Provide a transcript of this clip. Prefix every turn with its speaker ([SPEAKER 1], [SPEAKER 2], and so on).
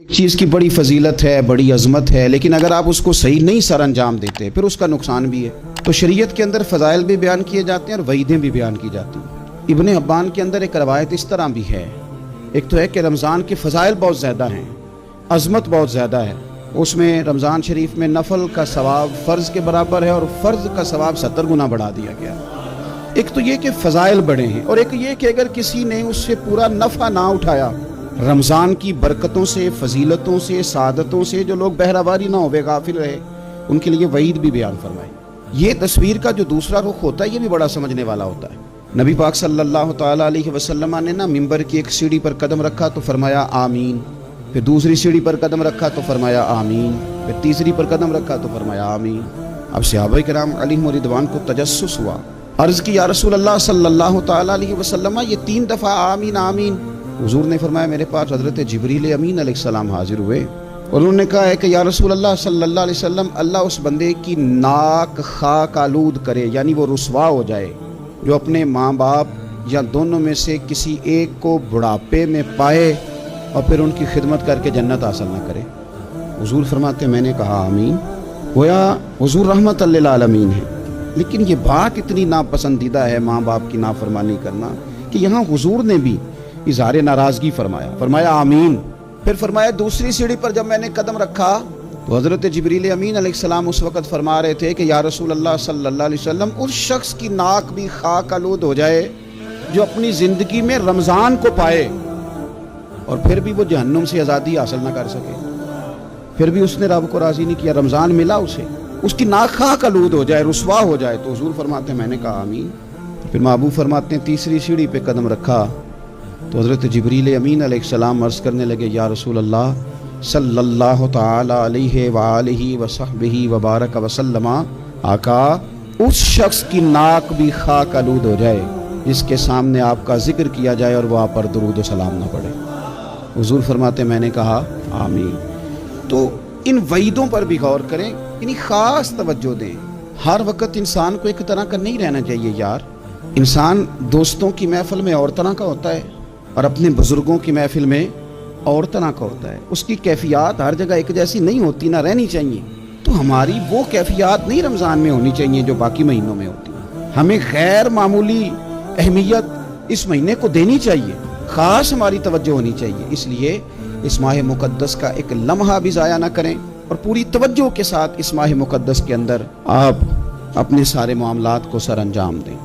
[SPEAKER 1] ایک چیز کی بڑی فضیلت ہے، بڑی عظمت ہے، لیکن اگر آپ اس کو صحیح نہیں سر انجام دیتے پھر اس کا نقصان بھی ہے۔ تو شریعت کے اندر فضائل بھی بیان کیے جاتے ہیں اور وعیدیں بھی بیان کی جاتی ہیں۔ ابن حبان کے اندر ایک روایت اس طرح بھی ہے، ایک تو ہے کہ رمضان کے فضائل بہت زیادہ ہیں، عظمت بہت زیادہ ہے۔ اس میں رمضان شریف میں نفل کا ثواب فرض کے برابر ہے اور فرض کا ثواب 70 گنا بڑھا دیا گیا۔ ایک تو یہ کہ فضائل بڑے ہیں، اور ایک یہ کہ اگر کسی نے اس سے پورا نفع نہ اٹھایا، رمضان کی برکتوں سے، فضیلتوں سے، سعادتوں سے جو لوگ بہرہواری نہ ہوئے، غافل رہے، ان کے لیے وعید بھی بیان فرمائے۔ یہ تصویر کا جو دوسرا رخ ہوتا ہے یہ بھی بڑا سمجھنے والا ہوتا ہے۔ نبی پاک صلی اللہ تعالیٰ علیہ وسلم نے ممبر کی ایک سیڑھی پر قدم رکھا تو فرمایا آمین، پھر دوسری سیڑھی پر قدم رکھا تو فرمایا آمین، پھر تیسری پر قدم رکھا تو فرمایا آمین۔ اب صحابہ کرام علیہم رضوان کو تجسس ہوا، عرض کی یا رسول اللہ صلی اللہ تعالیٰ علیہ وسلم یہ 3 دفعہ آمین آمین۔ حضور نے فرمایا میرے پاس حضرت جبریل امین علیہ السلام حاضر ہوئے اور انہوں نے کہا ہے کہ یا رسول اللہ صلی اللہ علیہ وسلم اللہ اس بندے کی ناک خاک آلود کرے، یعنی وہ رسوا ہو جائے جو اپنے ماں باپ یا دونوں میں سے کسی ایک کو بڑھاپے میں پائے اور پھر ان کی خدمت کر کے جنت حاصل نہ کرے۔ حضور فرماتے میں نے کہا آمین، گویا حضور رحمت للعالمین ہے، لیکن یہ بات اتنی ناپسندیدہ ہے ماں باپ کی نافرمانی کرنا کہ یہاں حضور نے بھی اظہار ناراضگی فرمایا آمین۔ پھر فرمایا دوسری سیڑھی پر جب میں نے قدم رکھا تو حضرت جبریل امین علیہ السلام اس وقت فرما رہے تھے کہ یا رسول اللہ صلی اللہ علیہ وسلم اس شخص کی ناک بھی خاک آلود ہو جائے جو اپنی زندگی میں رمضان کو پائے اور پھر بھی وہ جہنم سے آزادی حاصل نہ کر سکے، پھر بھی اس نے رب کو راضی نہیں کیا، رمضان ملا اسے، اس کی ناک خاک آلود ہو جائے، رسوا ہو جائے۔ تو حضور فرماتے ہیں میں نے کہا آمین۔ پھر محبوب فرماتے ہیں تیسری سیڑھی پہ قدم رکھا تو حضرت جبریل امین علیہ السلام عرض کرنے لگے یا رسول اللہ صلی اللہ تعالی علیہ وآلہ وصحبہ وبارک وسلم، آقا اس شخص کی ناک بھی خاک آلود ہو جائے جس کے سامنے آپ کا ذکر کیا جائے اور وہ آپ پر درود و سلام نہ پڑے۔ حضور فرماتے میں نے کہا آمین۔ تو ان وعیدوں پر بھی غور کریں، انہیں خاص توجہ دیں۔ ہر وقت انسان کو ایک طرح کا نہیں رہنا چاہیے یار۔ انسان دوستوں کی محفل میں اور طرح کا ہوتا ہے اور اپنے بزرگوں کی محفل میں اور طرح کا ہوتا ہے۔ اس کی کیفیات ہر جگہ ایک جیسی نہیں ہوتی، نہ رہنی چاہیے۔ تو ہماری وہ کیفیات نہیں رمضان میں ہونی چاہیے جو باقی مہینوں میں ہوتی ہیں۔ ہمیں غیر معمولی اہمیت اس مہینے کو دینی چاہیے، خاص ہماری توجہ ہونی چاہیے۔ اس لیے اس ماہ مقدس کا ایک لمحہ بھی ضائع نہ کریں اور پوری توجہ کے ساتھ اس ماہ مقدس کے اندر آپ اپنے سارے معاملات کو سر انجام دیں۔